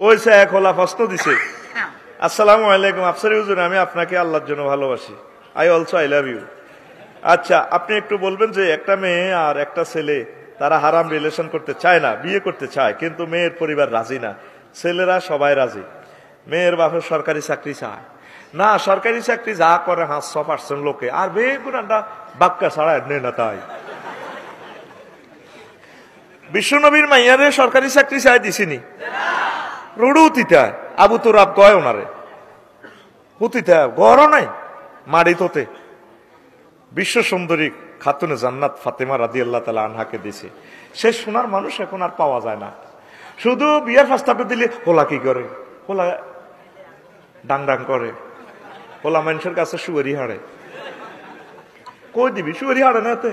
ওই সে এক হলা প্রশ্ন দিছে, আসসালামু আলাইকুম আফসারি হুজুর, আমি আপনাকে আল্লাহর জন্য ভালোবাসি, I also I love you. আচ্ছা, আপনি একটু বলবেন যে একটা মেয়ে আর একটা ছেলে তারা হারাম রিলেশন করতে চায় না, বিয়ে করতে চায়, কিন্তু মেয়ের পরিবার রাজি না, ছেলেরা সবাই রাজি, মেয়ের বাপের সরকারি চাকরি চায় না, সরকারি চাকরি যা করে 500% লোকে, আর বেগুনাটা বাক্কা ছাড়া নেই না। তাই বিশ্বনবীর মাইয়ারে সরকারি চাকরি চাই দিছিনি, রুডু উতিতা আবু তোরাব কয় ওনারে উতিতা গড় নাই মাড়ি তোতে বিশ্ব সুন্দরী খাতুনে জান্নাত ফাতেমা রাদিয়াল্লাহু তাআলা আনহাকে দিছে। সে সোনার মানুষ এখন আর পাওয়া যায় না। শুধু বিয়ার প্রস্তাবটা দিলে হোলা কি করে, হোলা ডাং ডাং করে, হোলা মানুষের কাছে সুয়ারি হাড়ে, কই দিবি সুয়ারি হাড়ে না, এতে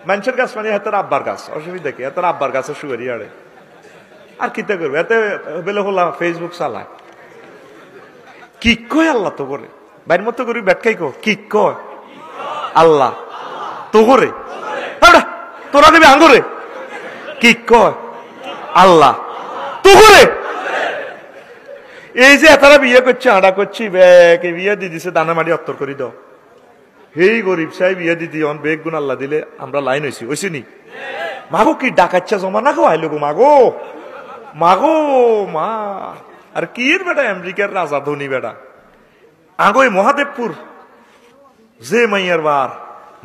মানুষের কাছে মানে হাতের আব্বার গাছ, অসুবিধা কি, হাতের আব্বার কাছে সুয়ারি হাড়ে, আর কিতা করবে, এতে বেলে হোলা ফেসবুক চালায়, কি কয় আল্লাহ তো করে বাইর মতো করি ব্যাটকাই কো, কি কয় আল্লাহ তো করে, তোরা দেবে আঙ্গুরে, কি কয় আল্লাহ তো করে। এই যে এতারা বিয়ে করছে, আড়া করছি, ব্যাগ বিয়ে দিয়ে দিছে, দানা মারি অত্তর করি দাও, হেই গরিব সাহেব বিয়ে দিদি অন বেগ গুণ আল্লাহ দিলে আমরা লাইন হয়েছি, হয়েছি নি মাগো, কি ডাকাচ্ছা জমা না খাওয়াই লোক, মাগো মাগো মা, আর কি এর বেটা আমেরিকার রাজা ধনী বেটা, আগোই মহাদেবপুর যে মাইয়ার বার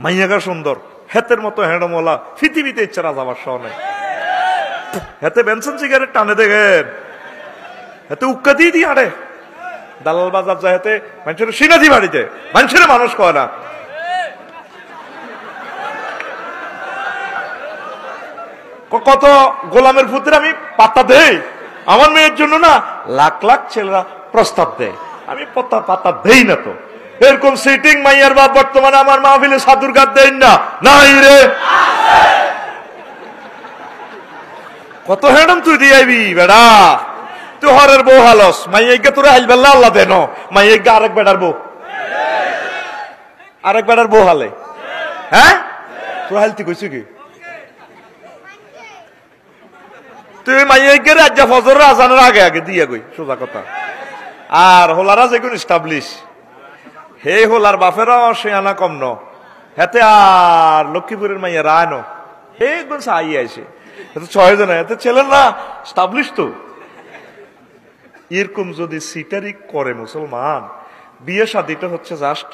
মাইয়াগা সুন্দর, হেতের মতো হেঁড়মলা পৃথিবীতে ইচ্ছা রাজা বাদশাহ নেই, হেতে বেনসন সিগারেট টানে দেখেন, হেতে উক্কা দিয়ে দিয়ে আরে দালাল বাজার যায়, হেতে মানুষের সিনাজি বাড়িতে মানুষের মানুষ কয় না। কত গোলামের ফুতের আমি পাত্তা দেই, আমার মেয়ের জন্য না লাখ লাখ ছেলেরা প্রস্তাব দেয়, আমি পাত্তা দেই না। তো এরকম সিটিং মাইয়ার বাপ বর্তমানে আমার মাহফিলে সাধুর গাদ দেন না, নাই রে, কত হেডম তুই দিয়ে আইবি বেড়া, তুই হরের বউ হালস, মাইয়া তোরা হাইলবেল্লা আল্লাহ দেন, মাইয়া আরেক বেড়ার বউ, আরেক বেড়ার বউ হালে, হ্যাঁ তোরা হালতি কইছি কি, তুই মাইয়াকে রাজ্যা ফজর আজানের আগে আগে দিয়ে গই, সোজা কথা। আর হোলারা যেগুন স্টাবলিশ, হে হোলার বাপেরাও সে আনা কম ন, হেতে আর লক্ষ্মীপুরের মাইয়া রায় ন, একদম সাই আইসে, এত 6 জন, এত ছেলের না স্টাবলিশ। তো এরকম যদি সিটারি করে মুসলমান, বিয়ে শাদিটা হচ্ছে জাস্ট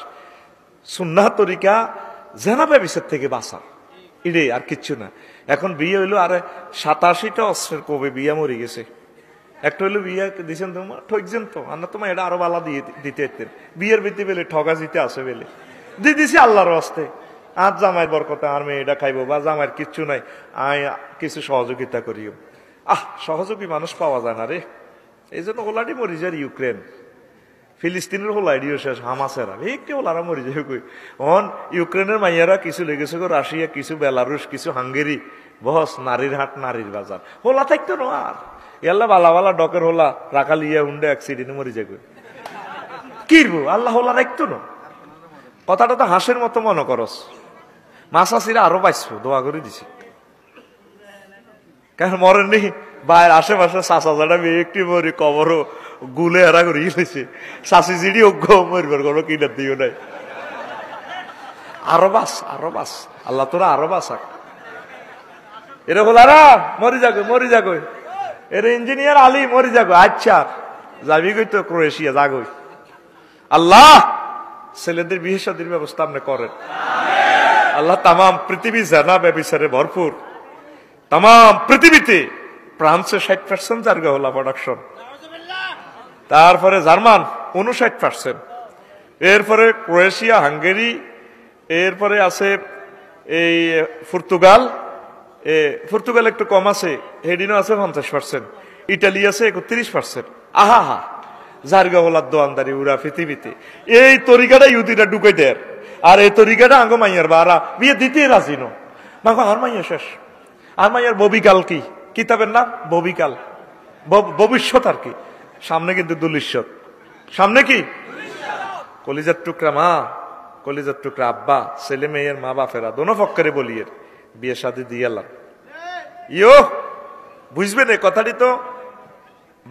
সুন্নাহ তরিকা, জেনাবে বিষের থেকে বাঁচা, এরে আর কিচ্ছু না। এখন বিয়ে হইলো আরে 87টা অস্ত্রের কবে বিয়ে মরে গেছে, একটা হইলো বিয়ে দিচ্ছেন তোমার ঠকছেন তো, আর না তোমার এটা আরো বালা দিয়ে দিতে যেতেন, বিয়ের ভিত্তি পেলে ঠগা জিতে আসে বেলে দিয়ে দিছি আল্লাহর রাস্তে, আর জামাইয়ের বরকতে আর মেয়ে এটা খাইবো, বা জামাইয়ের কিচ্ছু নাই, আয় কিছু সহযোগিতা করিও। সহযোগী মানুষ পাওয়া যায় না রে, এই জন্য হোলাডি মরি যায় ইউক্রেন, ফিলিস্তিনের হোলাইডিও শেষ, হামাসেরা একটি হোলারা মরি যায় কই, অন ইউক্রেনের মাইয়ারা কিছু লেগেছে গো রাশিয়া, কিছু বেলারুশ, কিছু হাঙ্গেরি, বস নারীর হাট নারীর বাজার, হোলা থাকতো না আর ইয়াল্লা বালা বালা ডকের হোলা রাখা লিয়া হুন্ডে অ্যাক্সিডেন্টে মরি যায় কই, কিরবো আল্লাহ হোলা রাখতো না। কথাটা তো হাসের মতো মনে করস, মাসাসিরা আরো পাইছো, দোয়া করে দিছি, কারণ মরেন নেই বাইর আশেপাশে চাষা মেয়ে একটি মরি কবরও গুলে এরা করে গেছে, চাষি জিডি অজ্ঞ মরিবার কোনো কিনার দিও নাই, আরো বাস আল্লাহ তোরা আরো বাসাক, এরা বলারা মরি যাগো, এর ইঞ্জিনিয়ার আলী মরি যাগো, আচ্ছা যাবি গই তো ক্রোয়েশিয়া যাগই, আল্লাহ ছেলেদের বিয়ে শাদীর ব্যবস্থা আপনি করেন, আল্লাহ তামাম পৃথিবী জানা ব্যবিচারে ভরপুর, তামাম পৃথিবীতে ফ্রান্সে 60% জার্গা হলা প্রোডাকশন, তারপরে জার্মান 59%, এরপরে ক্রোয়েশিয়া, হাঙ্গেরি, এরপরে আছে এই পর্তুগাল একটু কম আছে, হেডিনো আছে 50%, ইটালি আছে 31%, আহা জার্গা হলার দোয়ানদারি উড়া পৃথিবীতে। এই তরিকাটা ইহুদিরা ঢুকাই দেয়, আর এই তরিকাটা আঙ্গ মাইয়ার বারা বিয়ে দিতে রাজি ন, মাগো আর মাইয়া শেষ, আর মাইয়ার ববিকাল কি কিতাবের নাম, ববিকাল ভবিষ্যৎ আর কি, সামনে কিন্তু দুলিশ্বত, সামনে কি কলিজার টুকরা মা, কলিজার টুকরা আব্বা, ছেলে মেয়ের মা বাপেরা দোনো পক্ষে বলিয়ে বিয়ে শাদী দিয়ে এলাম, ইয়ো বুঝবেন এই কথাটি তো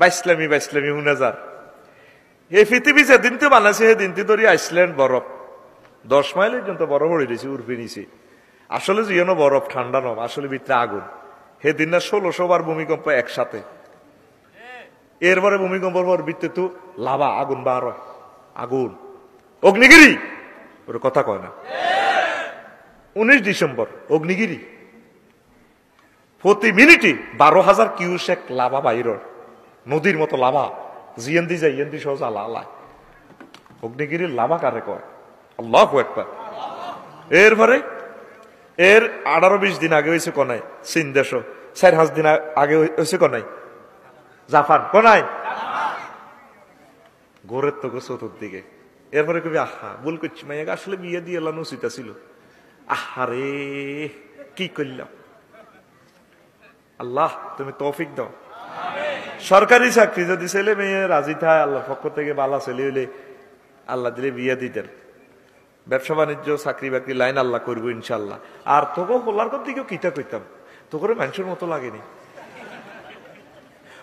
বাইসলামি বাইসলামি হুনাজার এই পৃথিবী যেদিন তো বানাইছে সেদিন ধরে আইসল্যান্ড বরফ 10 মাইল পর্যন্ত বরফ হয়ে দিয়েছে উর্ফে নিছে আসলে যেন বরফ ঠান্ডা নয় আসলে ভিতরে আগুন সেদিন না 1600 বার ভূমিকম্প একসাথে এরপরে ভূমিকম্প পর ভিতরে তো লাভা আগুন বার হয় আগুন অগ্নিগিরি ওর কথা কয় না 19 ডিসেম্বর অগ্নিগিরি প্রতি মিনিটে 12,000 কিউসেক লাভা বাইর নদীর মতো লাভা জিয়েন্দি যায় ইয়েন্দি সহ জ্বালা আলায় অগ্নিগিরির লাভা কারে কয় আল্লাহু আকবার এরপরে এর 18-20 দিন আগে হয়েছে কোনায় চীন দেশ 4-5 দিন আগে হয়েছে কোনায় জাপান কোনায় গোরের তো চতুর্দিকে এরপরে কবি আহা ভুল করছি মাইয়া আসলে বিয়ে দিয়ে এলাম উচিত ছিল আহারে কি করলাম আল্লাহ তুমি তৌফিক দাও সরকারি চাকরি যদি ছেলে মেয়ে রাজি থাকে আল্লাহর পক্ষ থেকে বালা ছেলে হইলে আল্লাহ দিলে বিয়ে দিতেন ব্যবসা বাণিজ্য চাকরি বাকরি লাইন আল্লাহ করবো ইনশাল্লাহ আর তোকে হোলার দিকেও কিতা কইতাম তো করে মানুষের মতো লাগেনি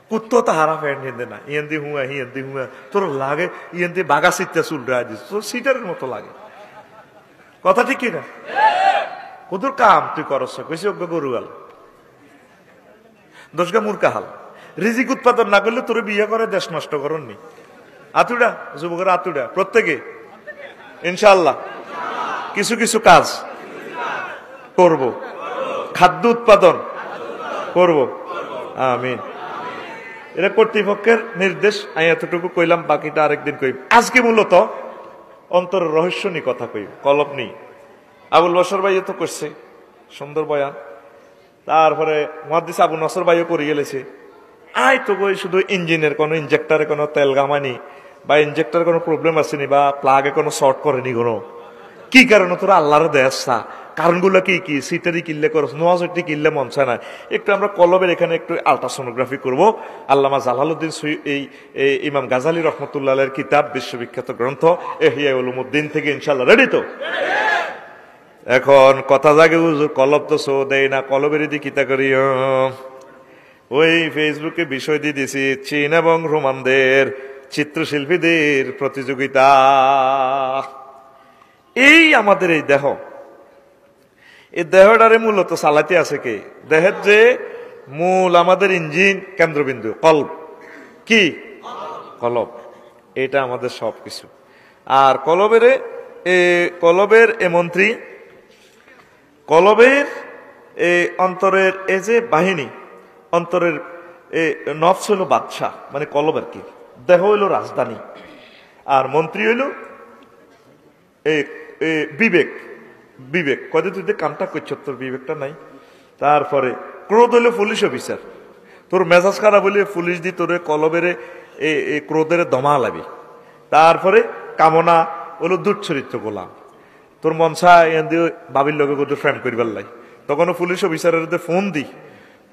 কুত্তো তো হারা ফ্যান্ড হেঁদে না ইয়েন্দি হুয়া হিয়েন্দি হুয়া তোর লাগে ইয়েন্দি বাগা সিটটা চুল রায় দিস তোর সিটারের মতো লাগে কথা ঠিক কিনা কদুর কাম তুই করস কইছি অজ্ঞ গরুয়াল দশগা মূর্খা হাল রিজিক উৎপাদন না করলে তোর বিয়ে করে দেশ নষ্ট করননি আতুডা যুবকের আতুডা প্রত্যেকে ইনশাআল্লাহ কিছু কিছু কাজ করব খাদ্য উৎপাদন করব আমিন এটা কর্তৃপক্ষের নির্দেশ আমি এতটুকু কইলাম বাকিটা আরেকদিন কই আজকে মূলত অন্তরের রহস্য নিয়ে কথা কই কলব নেই আবুল বশর ভাই তো করছে সুন্দর বয়ান তারপরে মুহাদ্দিস আবু নসর ভাইও করে গেলেছে আয় তো কই শুধু ইঞ্জিনের কোনো ইঞ্জেক্টরে কোনো তেল গামানি বা ইঞ্জেক্টর কোনো প্রবলেম আসেনি বা প্লাগে কোনো শর্ট করেনি কোনো কি কারণে তোরা আল্লাহর দেশা কারণগুলো কি কি সিটারি কিনলে করছ নোয়াজটি কিনলে মন চায় না একটু আমরা কলবের এখানে একটু আলট্রাসোনোগ্রাফি করবো আল্লামা জালালউদ্দিন এই ইমাম গাজালী রহমতুল্লাহের কিতাব বিশ্ববিখ্যাত গ্রন্থ ইহয়া উলুমুদ্দিন থেকে ইনশাল্লাহ রেডি তো এখন কথা জাগে হুজুর কলব তো সো দেয় না কলবের দি কিতা করি ওই ফেসবুকে বিষয় দিয়ে দিছি চীন এবং রোমানদের চিত্রশিল্পীদের প্রতিযোগিতা এই আমাদের এই দেহ এই দেহটারে মূলত চালাতে আছে কে দেহের যে মূল আমাদের ইঞ্জিন কেন্দ্রবিন্দু কলব কি কলব এটা আমাদের সবকিছু আর কলবের এ মন্ত্রী কলবের অন্তরের এই যে বাহিনী অন্তরের নফস হইল বাদশাহ মানে কলব আর কি দেহ হইল রাজধানী আর মন্ত্রী হইল বিবেক বিবেক কদে তুই কামটা করছ তোর বিবেকটা নাই তারপরে ক্রোধ হইল পুলিশ অফিসার তোর মেজাজ খারাপ হইলে পুলিশ দি তোর কলবের ক্রোধের দমা লাগবে তারপরে কামনা হইল দুচ্চরিত্র গোলাম তোর মন চায় বাবির লগে তোর ফ্রেম করিবার লাই তখন পুলিশ অফিসারের ফোন দি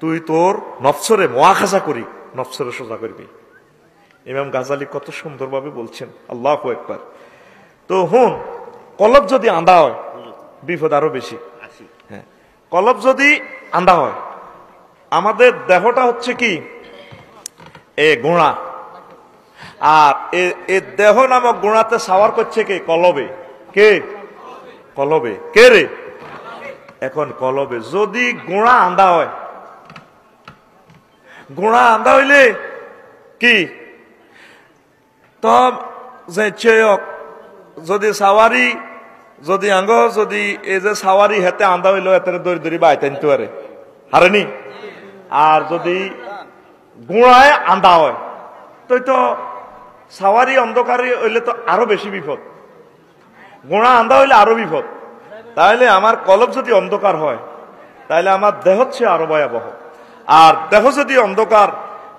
তুই তোর নফসরে মোয়াখাজা করি নফসরে সোজা করবি ইমাম গাজালি কত সুন্দরভাবে বলছেন আল্লাহু আকবার তো হুন কলব যদি আন্দা হয় বিপদ আরো বেশি হ্যাঁ কলব যদি আন্দা হয় আমাদের দেহটা হচ্ছে কি গোড়া আর এ দেহ নামক গোড়াতে সাওয়ার করছে কে কলবে কে কলবে কে রে এখন কলবে যদি গোড়া আন্দা হয় গোড়া আন্দা হইলে কি তব যে চেয়ক যদি সাওয়ারি যদি আঙ্গ যদি এই যে সাওয়ারি হেতে আন্দা হইলো এতে দড়ি দড়ি বাই টানতে পারে হারেনি আর যদি গোড়ায় আন্দা হয় তো সাওয়ারি অন্ধকারে হইলে তো আরো বেশি বিপদ গোড়া আন্দা হইলে আরো বিপদ তাহলে আমার কলব যদি অন্ধকার হয় তাহলে আমার দেহ হচ্ছে আরো ভয়াবহ আর দেহ যদি অন্ধকার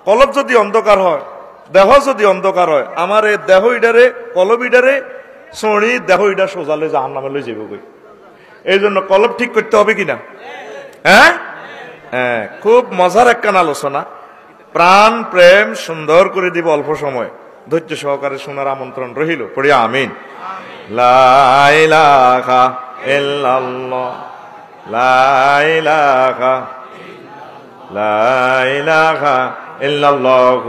কলব যদি অন্ধকার হয় দেহ যদি অন্ধকার হয় আমার এই দেহ ইডারে কলব ইডারে সরি দেহ ইডা সোজালে জাহান্নামে লই যাবে কই এই জন্য কলব ঠিক করতে হবে কিনা হ্যাঁ হ্যাঁ খুব মজার একখান আলোচনা প্রাণ প্রেম সুন্দর করে দিব অল্প সময় ধৈর্য সহকারে শোনার আমন্ত্রণ রহিল পড়ি আমিন লা ইলাহা ইল্লাল্লাহ লা ইলাহা ইল্লাল্লাহ